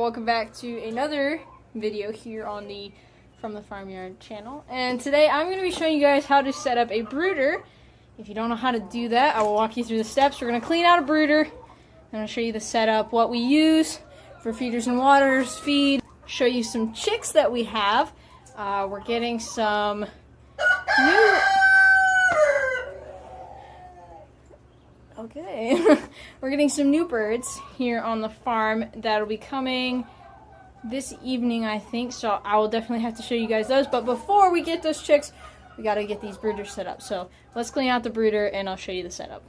welcome back to another video here on the From the Farmyard channel. And today I'm going to be showing you guys how to set up a brooder. If you don't know how to do that, I will walk you through the steps. We're going to clean out a brooder. I'm going to show you the setup, what we use for feeders and waters, feed, show you some chicks that we have. We're getting some new... Okay, we're getting some new birds here on the farm that'll be coming this evening, I think, so I will definitely have to show you guys those. But before we get those chicks, we got to get these brooders set up. So let's clean out the brooder and I'll show you the setup.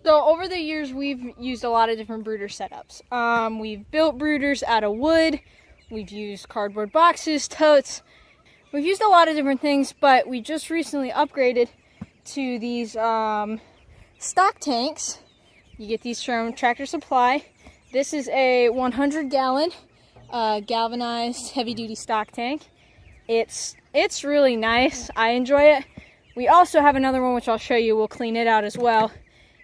So over the years, we've used a lot of different brooder setups. We've built brooders out of wood. We've used cardboard boxes, totes. We've used a lot of different things, but we just recently upgraded to these stock tanks. You get these from Tractor Supply. This is a 100-gallon galvanized heavy-duty stock tank. It's really nice. I enjoy it. We also have another one, which I'll show you. We'll clean it out as well.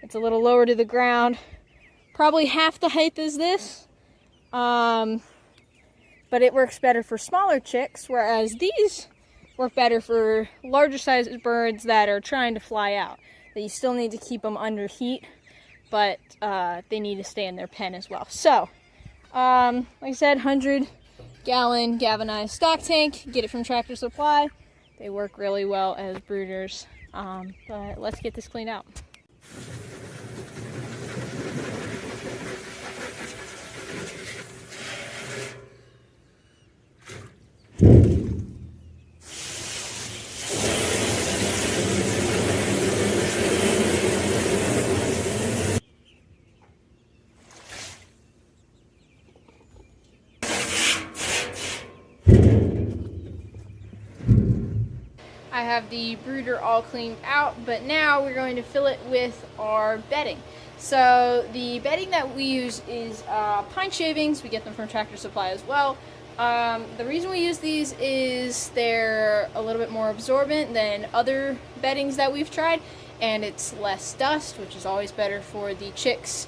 It's a little lower to the ground, probably half the height as this. But it works better for smaller chicks, whereas these work better for larger sized birds that are trying to fly out. That you still need to keep them under heat, but they need to stay in their pen as well. So, like I said, 100-gallon galvanized stock tank. Get it from Tractor Supply. They work really well as brooders. But let's get this cleaned out. I have the brooder all cleaned out, but now we're going to fill it with our bedding. So the bedding that we use is pine shavings. We get them from Tractor Supply as well. The reason we use these is they're a little bit more absorbent than other beddings that we've tried, and it's less dust, which is always better for the chicks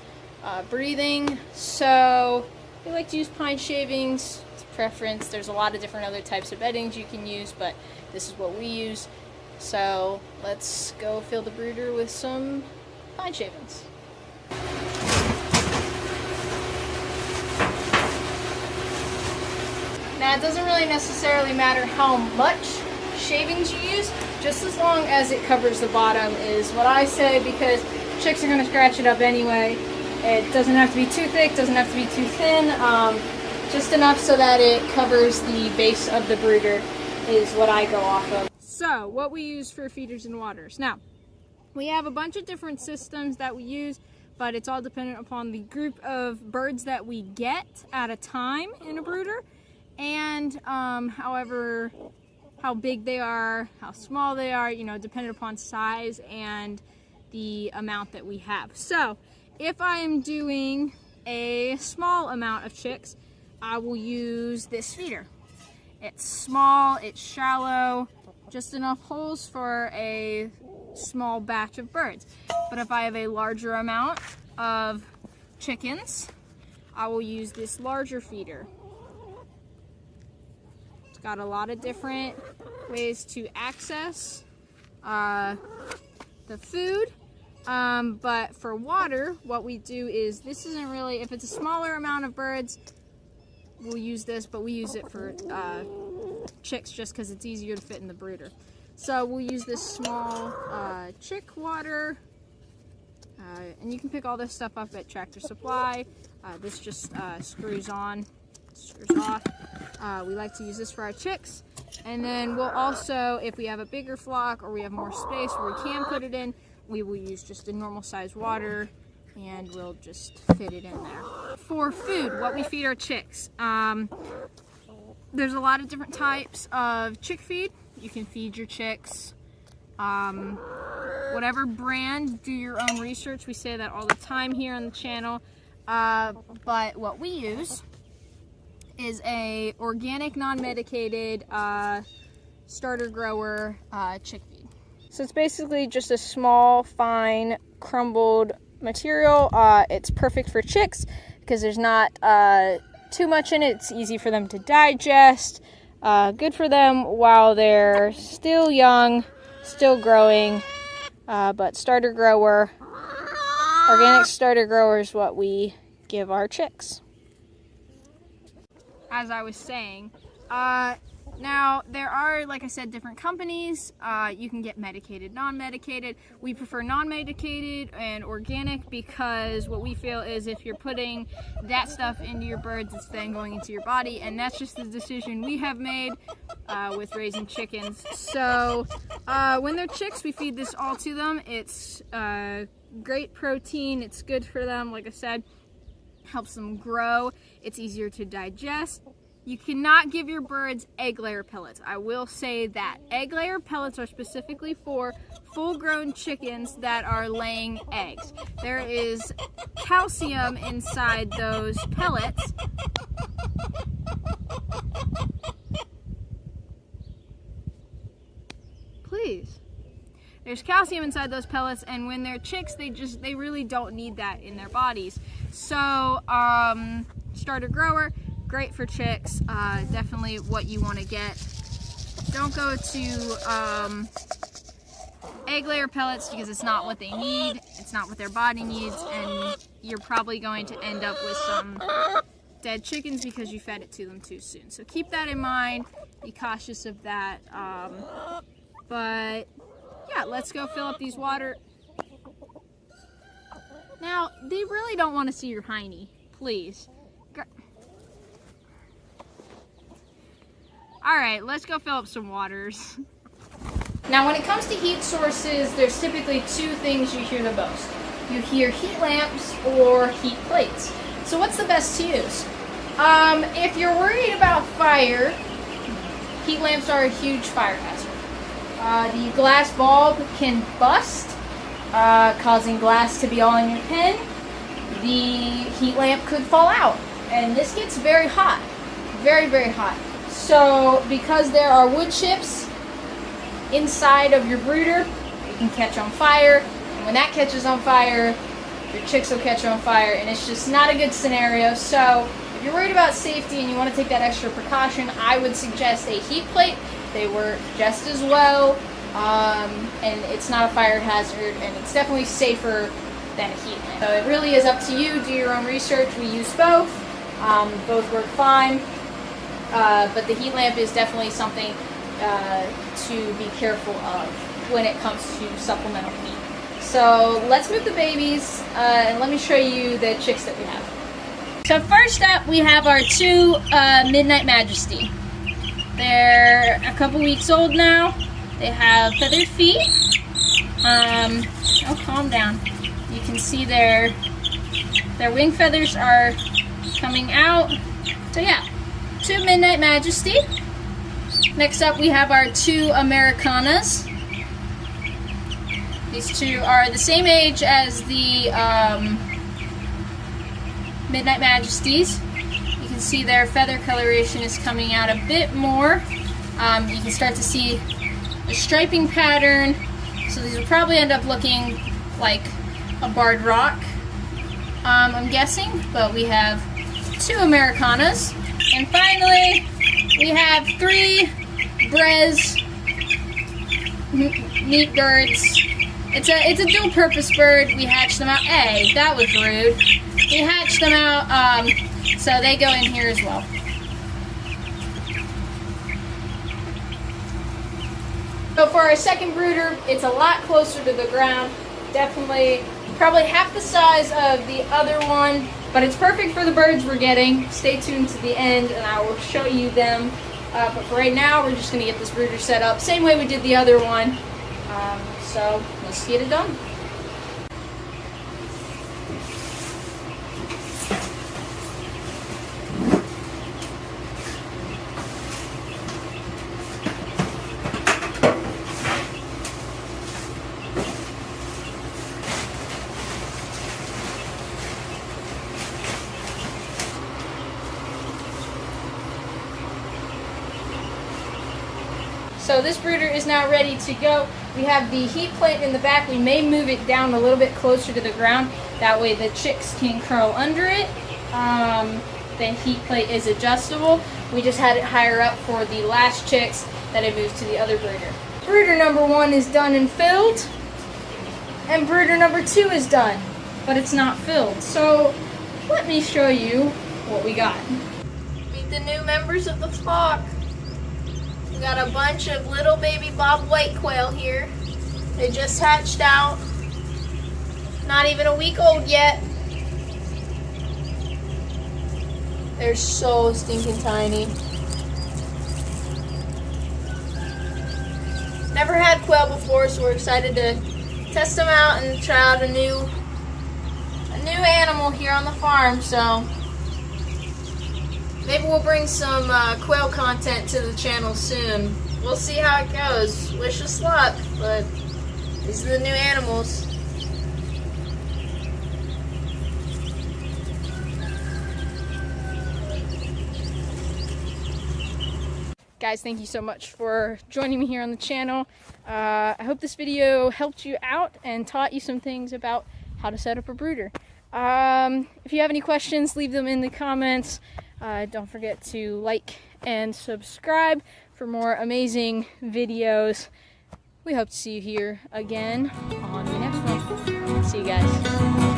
breathing. So we like to use pine shavings. It's a preference. There's a lot of different other types of beddings you can use, but this is what we use. So let's go fill the brooder with some pine shavings. Now, it doesn't really necessarily matter how much shavings you use, just as long as it covers the bottom is what I say, because chicks are going to scratch it up anyway. It doesn't have to be too thick, doesn't have to be too thin, just enough so that it covers the base of the brooder is what I go off of. So, what we use for feeders and waters. Now, we have a bunch of different systems that we use, but it's all dependent upon the group of birds that we get at a time in a brooder, and however, how big they are, how small they are, you know, dependent upon size and the amount that we have. So, if I am doing a small amount of chicks, I will use this feeder. It's small, it's shallow, just enough holes for a small batch of birds. But if I have a larger amount of chickens, I will use this larger feeder. It's got a lot of different ways to access the food. But for water, what we do is, this isn't really, if it's a smaller amount of birds, we'll use this, but we use it for chicks just because it's easier to fit in the brooder. So we'll use this small chick water, and you can pick all this stuff up at Tractor Supply. This just screws on, screws off. We like to use this for our chicks. And then we'll also, if we have a bigger flock or we have more space where we can put it in, we will use just a normal size water, and we'll just fit it in there. For food, what we feed our chicks. There's a lot of different types of chick feed. You can feed your chicks whatever brand, do your own research. We say that all the time here on the channel. But what we use is a organic, non-medicated starter grower chick feed. So it's basically just a small, fine, crumbled material. It's perfect for chicks because there's not too much in it. It's easy for them to digest. Good for them while they're still young, still growing. But starter grower, organic starter grower is what we give our chicks. As I was saying, now there are, like I said, different companies. You can get medicated, non-medicated. We prefer non-medicated and organic because what we feel is if you're putting that stuff into your birds, it's then going into your body, and that's just the decision we have made with raising chickens. So when they're chicks, we feed this all to them. It's great protein. It's good for them, like I said. Helps them grow. It's easier to digest. You cannot give your birds egg layer pellets. I will say that. Egg layer pellets are specifically for full-grown chickens that are laying eggs. There is calcium inside those pellets. Please. There's calcium inside those pellets, and when they're chicks, they really don't need that in their bodies. So, starter grower, great for chicks. Definitely what you want to get. Don't go to egg layer pellets because it's not what they need. It's not what their body needs, and you're probably going to end up with some dead chickens because you fed it to them too soon. So keep that in mind. Be cautious of that. But yeah, let's go fill up these water. Now, they really don't want to see your hiney. Please. Alright, let's go fill up some waters. Now, when it comes to heat sources, there's typically two things you hear the most. You hear heat lamps or heat plates. So what's the best to use? If you're worried about fire, heat lamps are a huge fire hazard. The glass bulb can bust, causing glass to be all in your pen. The heat lamp could fall out, and this gets very hot, very, very hot. So because there are wood chips inside of your brooder, it can catch on fire, and when that catches on fire, your chicks will catch on fire, and it's just not a good scenario. So if you're worried about safety and you want to take that extra precaution, I would suggest a heat plate. They work just as well, and it's not a fire hazard, and it's definitely safer than a heat lamp. So it really is up to you. Do your own research. We use both. Both work fine, but the heat lamp is definitely something to be careful of when it comes to supplemental heat. So let's move the babies, and let me show you the chicks that we have. So first up, we have our two Midnight Majesty. They're a couple weeks old now. They have feathered feet. Oh, calm down. You can see their wing feathers are coming out. So yeah, two Midnight Majesty. Next up, we have our two Americanas. These two are the same age as the Midnight Majesties. You can see their feather coloration is coming out a bit more. You can start to see the striping pattern. So these will probably end up looking like a barred rock, I'm guessing. But we have two Americanas. And finally, we have three Brez meat birds. It's a dual purpose bird. We hatched them out. Hey, that was rude. We hatched them out, so they go in here as well. So for our second brooder, it's a lot closer to the ground. Definitely, probably half the size of the other one, but it's perfect for the birds we're getting. Stay tuned to the end and I will show you them. But for right now, we're just gonna get this brooder set up, same way we did the other one. So let's get it done. So this brooder is now ready to go. We have the heat plate in the back. We may move it down a little bit closer to the ground That way the chicks can curl under it. The heat plate is adjustable. We just had it higher up for the last chicks that I moved to the other brooder. Brooder number 1 is done and filled, and brooder number 2 is done, but it's not filled. So let me show you what we got. Meet the new members of the flock. We got a bunch of little baby bob white quail here. They just hatched out. Not even a week old yet. They're so stinking tiny. Never had quail before, so we're excited to test them out and try out a new animal here on the farm. So maybe we'll bring some quail content to the channel soon. We'll see how it goes. Wish us luck, but these are the new animals. Guys, thank you so much for joining me here on the channel. I hope this video helped you out and taught you some things about how to set up a brooder. If you have any questions, leave them in the comments. Don't forget to like and subscribe for more amazing videos. We hope to see you here again on the next one. See you guys.